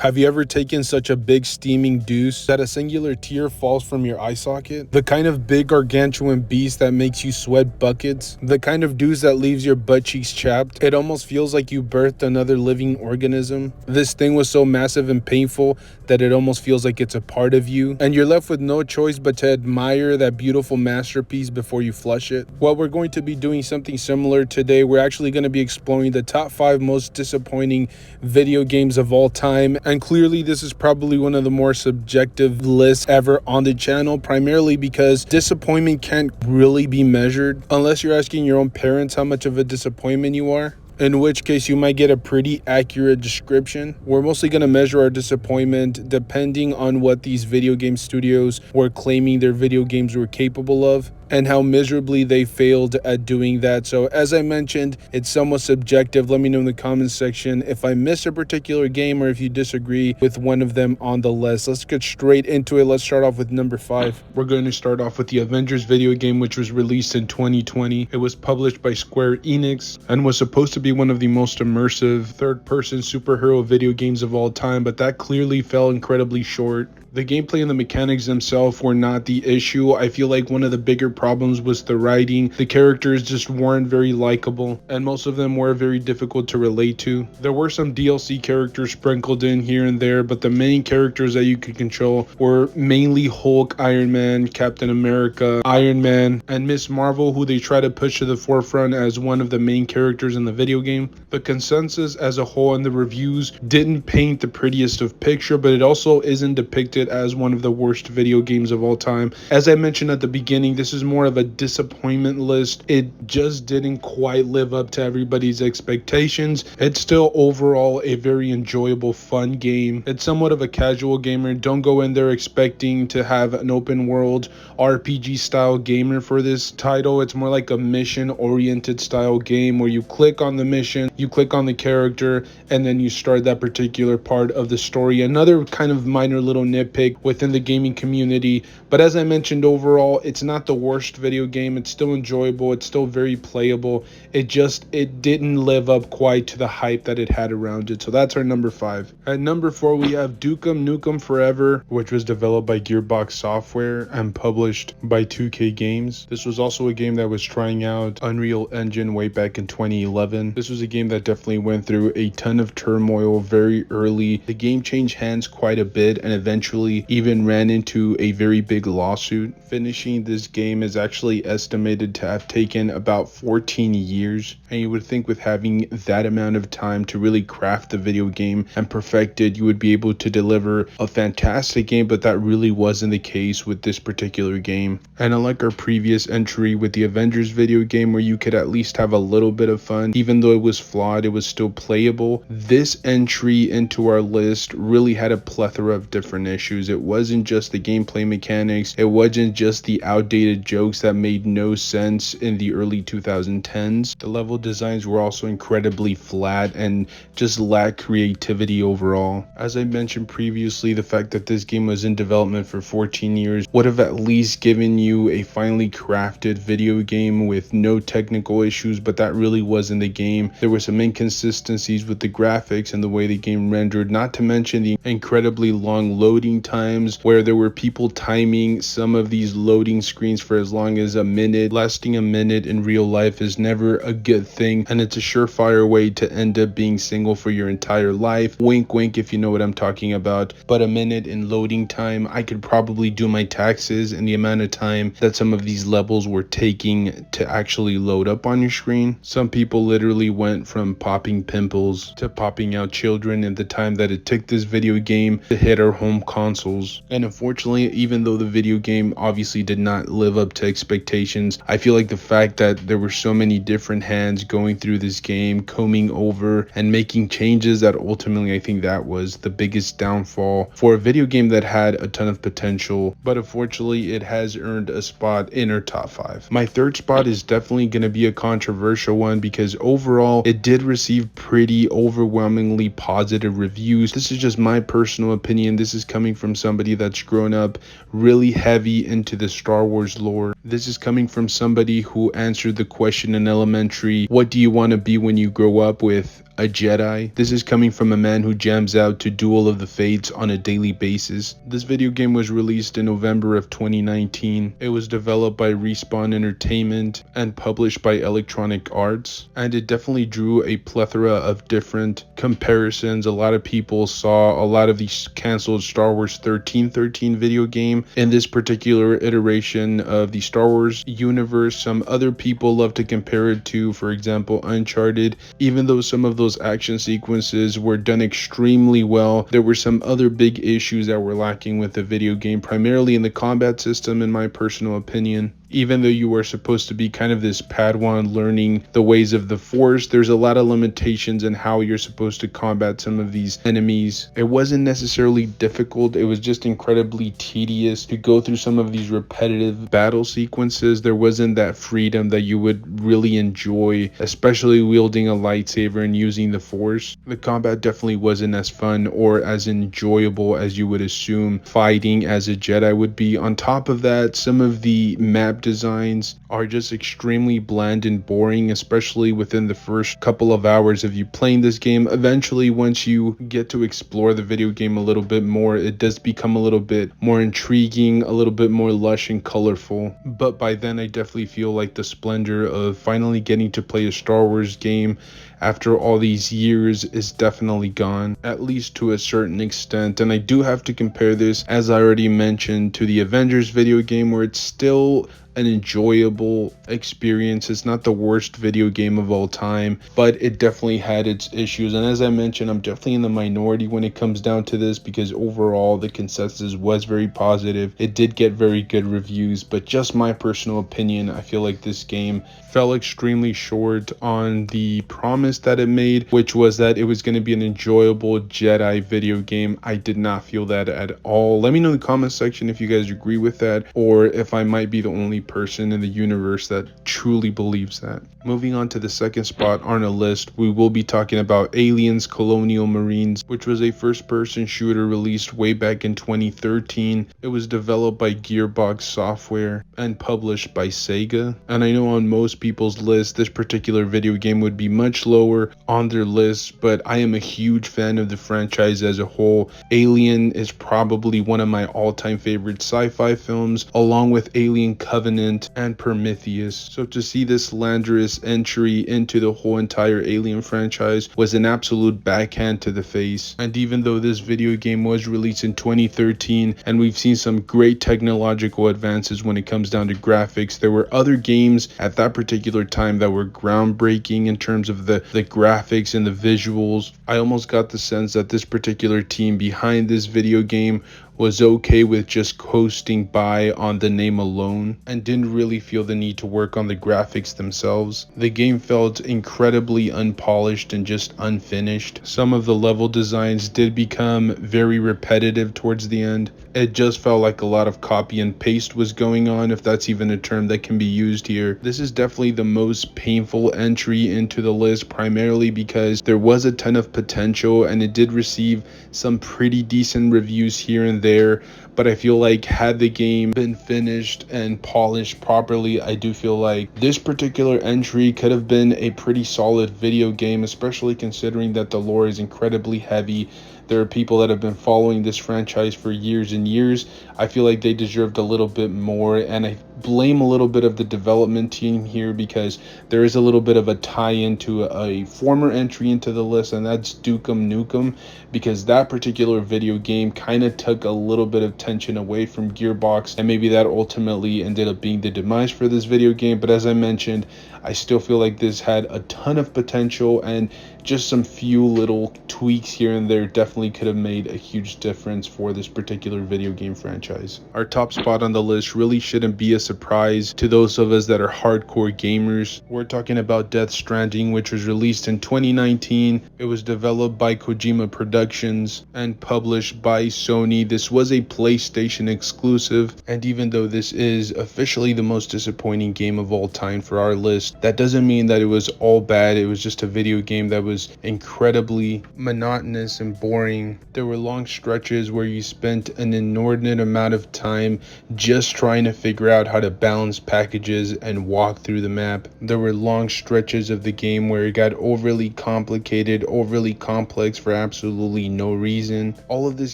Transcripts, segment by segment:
Have you ever taken such a big steaming deuce that a singular tear falls from your eye socket? The kind of big gargantuan beast that makes you sweat buckets? The kind of deuce that leaves your butt cheeks chapped? It almost feels like you birthed another living organism. This thing was so massive and painful that it almost feels like it's a part of you, and you're left with no choice but to admire that beautiful masterpiece before you flush it. Well, we're going to be doing something similar today. We're actually going to be exploring the top 5 most disappointing video games of all time. And clearly this is probably one of the more subjective lists ever on the channel, primarily because disappointment can't really be measured unless you're asking your own parents how much of a disappointment you are, in which case you might get a pretty accurate description. We're mostly going to measure our disappointment depending on what these video game studios were claiming their video games were capable of, and how miserably they failed at doing that. So as I mentioned, it's somewhat subjective. Let me know in the comments section if I missed a particular game or if you disagree with one of them on the list. Let's get straight into it. Let's start off with number 5. We're going to start off with the Avengers video game, which was released in 2020. It was published by Square Enix and was supposed to be one of the most immersive third-person superhero video games of all time, but that clearly fell incredibly short. The gameplay and the mechanics themselves were not the issue. I feel like one of the bigger problems was the writing. The characters just weren't very likable, and most of them were very difficult to relate to. There were some DLC characters sprinkled in here and there, but the main characters that you could control were mainly Hulk, Iron Man, Captain America, Iron Man, and Miss Marvel, who they try to push to the forefront as one of the main characters in the video game. The consensus as a whole and the reviews didn't paint the prettiest of picture, but it also isn't depicted as one of the worst video games of all time. As I mentioned at the beginning, this is more of a disappointment list. It just didn't quite live up to everybody's expectations. It's still overall a very enjoyable, fun game. It's somewhat of a casual gamer. Don't go in there expecting to have an open world RPG style gamer for this title. It's more like a mission oriented style game where you click on the mission, you click on the character, and then you start that particular part of the story. Another kind of minor little nitpick within the gaming community, but as I mentioned, overall it's not the worst video game. It's still enjoyable, it's still very playable. It didn't live up quite to the hype that it had around it. So that's our number 5. At number 4 we have Nukem Forever, which was developed by Gearbox Software and published by 2K Games. This was also a game that was trying out Unreal Engine way back in 2011. This was a game that definitely went through a ton of turmoil very early. The game changed hands quite a bit and eventually even ran into a very big lawsuit. Finishing this game is actually estimated to have taken about 14 years, and you would think with having that amount of time to really craft the video game and perfect it, you would be able to deliver a fantastic game, but that really wasn't the case with this particular game. And unlike our previous entry with the Avengers video game, where you could at least have a little bit of fun, even though it was flawed, it was still playable, this entry into our list really had a plethora of different issues. It wasn't just the gameplay mechanics, it wasn't just the outdated jokes that made no sense in the early 2010s. The level designs were also incredibly flat and just lacked creativity overall. As I mentioned previously, the fact that this game was in development for 14 years would have at least given you a finely crafted video game with no technical issues, but that really wasn't the game. There were some inconsistencies with the graphics and the way the game rendered, not to mention the incredibly long loading times where there were people timing some of these loading screens for as long as a minute. Lasting a minute in real life is never a good thing, and it's a surefire way to end up being single for your entire life. Wink wink if you know what I'm talking about. But a minute in loading time, I could probably do my taxes in the amount of time that some of these levels were taking to actually load up on your screen. Some people literally went from popping pimples to popping out children in the time that it took this video game to hit our home consoles. And unfortunately, even though the video game obviously did not live up to expectations, I feel like the fact that there were so many different hands going through this game, combing over and making changes, that ultimately I think that was the biggest downfall for a video game that had a ton of potential. But unfortunately, it has earned a spot in our top 5. My third spot is definitely going to be a controversial one because overall it did receive pretty overwhelmingly positive reviews. This is just my personal opinion. This is coming from somebody that's grown up really heavy into the Star Wars lore. This is coming from somebody who answered the question in elementary, what do you want to be when you grow up, with a Jedi. This is coming from a man who jams out to Duel of the Fates on a daily basis. This video game was released in November of 2019. It was developed by Respawn Entertainment and published by Electronic Arts, and it definitely drew a plethora of different comparisons. A lot of people saw a lot of these canceled Star Wars 1313 video game in this particular iteration of the Star Wars universe. Some other people love to compare it to, for example, Uncharted. Even though some of those action sequences were done extremely well, there were some other big issues that were lacking with the video game, primarily in the combat system, in my personal opinion. Even though you are supposed to be kind of this Padawan learning the ways of the Force, there's a lot of limitations in how you're supposed to combat some of these enemies. It wasn't necessarily difficult, it was just incredibly tedious to go through some of these repetitive battle sequences. There wasn't that freedom that you would really enjoy, especially wielding a lightsaber and using the Force. The combat definitely wasn't as fun or as enjoyable as you would assume fighting as a Jedi would be. On top of that, some of the map designs are just extremely bland and boring, especially within the first couple of hours of you playing this game. Eventually, once you get to explore the video game a little bit more, it does become a little bit more intriguing, a little bit more lush and colorful. But by then, I definitely feel like the splendor of finally getting to play a Star Wars game after all these years is definitely gone, at least to a certain extent. And I do have to compare this, as I already mentioned, to the Avengers video game, where it's still an enjoyable experience. It's not the worst video game of all time, but it definitely had its issues. And as I mentioned, I'm definitely in the minority when it comes down to this, because overall the consensus was very positive. It did get very good reviews, but just my personal opinion, I feel like this game fell extremely short on the promise that it made, which was that it was going to be an enjoyable Jedi video game. I did not feel that at all. Let me know in the comment section if you guys agree with that, or if I might be the only person in the universe that truly believes that. Moving on to the second spot on our list, we will be talking about Aliens Colonial Marines, which was a first-person shooter released way back in 2013. It was developed by Gearbox Software and published by Sega. And I know on most people's list, this particular video game would be much lower on their list, but I am a huge fan of the franchise as a whole. Alien is probably one of my all-time favorite sci-fi films, along with Alien Covenant and Prometheus. So to see this slanderous entry into the whole entire Alien franchise was an absolute backhand to the face. And even though this video game was released in 2013 and we've seen some great technological advances when it comes down to graphics, there were other games at that particular time that were groundbreaking in terms of the graphics and the visuals. I almost got the sense that this particular team behind this video game was okay with just coasting by on the name alone and didn't really feel the need to work on the graphics themselves. The game felt incredibly unpolished and just unfinished. Some of the level designs did become very repetitive towards the end. It just felt like a lot of copy and paste was going on, if that's even a term that can be used here. This is definitely the most painful entry into the list, primarily because there was a ton of potential and it did receive some pretty decent reviews here and there, but I feel like had the game been finished and polished properly, I do feel like this particular entry could have been a pretty solid video game, especially considering that the lore is incredibly heavy. There are people that have been following this franchise for years and years. I feel like they deserved a little bit more, and I blame a little bit of the development team here, because there is a little bit of a tie-in to a former entry into the list, and that's Nukem, because that particular video game kind of took a little bit of tension away from Gearbox, and maybe that ultimately ended up being the demise for this video game. But as I mentioned, I still feel like this had a ton of potential, and just some few little tweaks here and there definitely could have made a huge difference for this particular video game franchise. Our top spot on the list really shouldn't be a surprise to those of us that are hardcore gamers. We're talking about Death Stranding, which was released in 2019. It was developed by Kojima Productions and published by Sony. This was a PlayStation exclusive, and even though this is officially the most disappointing game of all time for our list, that doesn't mean that it was all bad. It was just a video game that was incredibly monotonous and boring. There were long stretches where you spent an inordinate amount of time just trying to figure out how to balance packages and walk through the map. There were long stretches of the game where it got overly complicated, overly complex for absolutely no reason. All of this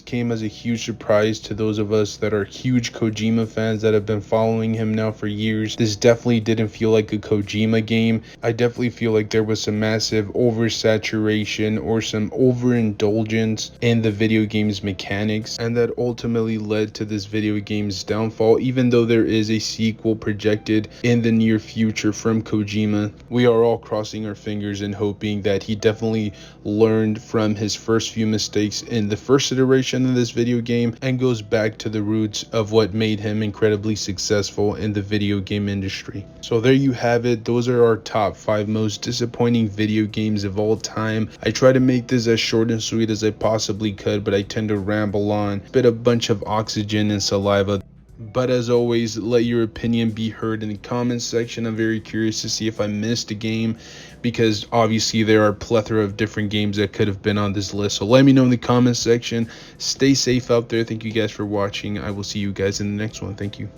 came as a huge surprise to those of us that are huge Kojima fans that have been following him now for years. This definitely didn't feel like a Kojima game. I definitely feel like there was some massive oversaturation or some overindulgence in the video game's mechanics, and that ultimately led to this video game's downfall. Even though there is a sequel projected in the near future from Kojima, we are all crossing our fingers and hoping that he definitely learned from his first few mistakes in the first iteration of this video game and goes back to the roots of what made him incredibly successful in the video game industry. So there you have it. Those are our top 5 most disappointing video games of all time. I try to make this as short and sweet as I possibly could, but I tend to ramble on, spit a bunch of oxygen and saliva. But as always, let your opinion be heard in the comments section. I'm very curious to see if I missed a game, because obviously there are a plethora of different games that could have been on this list. So let me know in the comments section. Stay safe out there. Thank you guys for watching. I will see you guys in the next one. Thank you.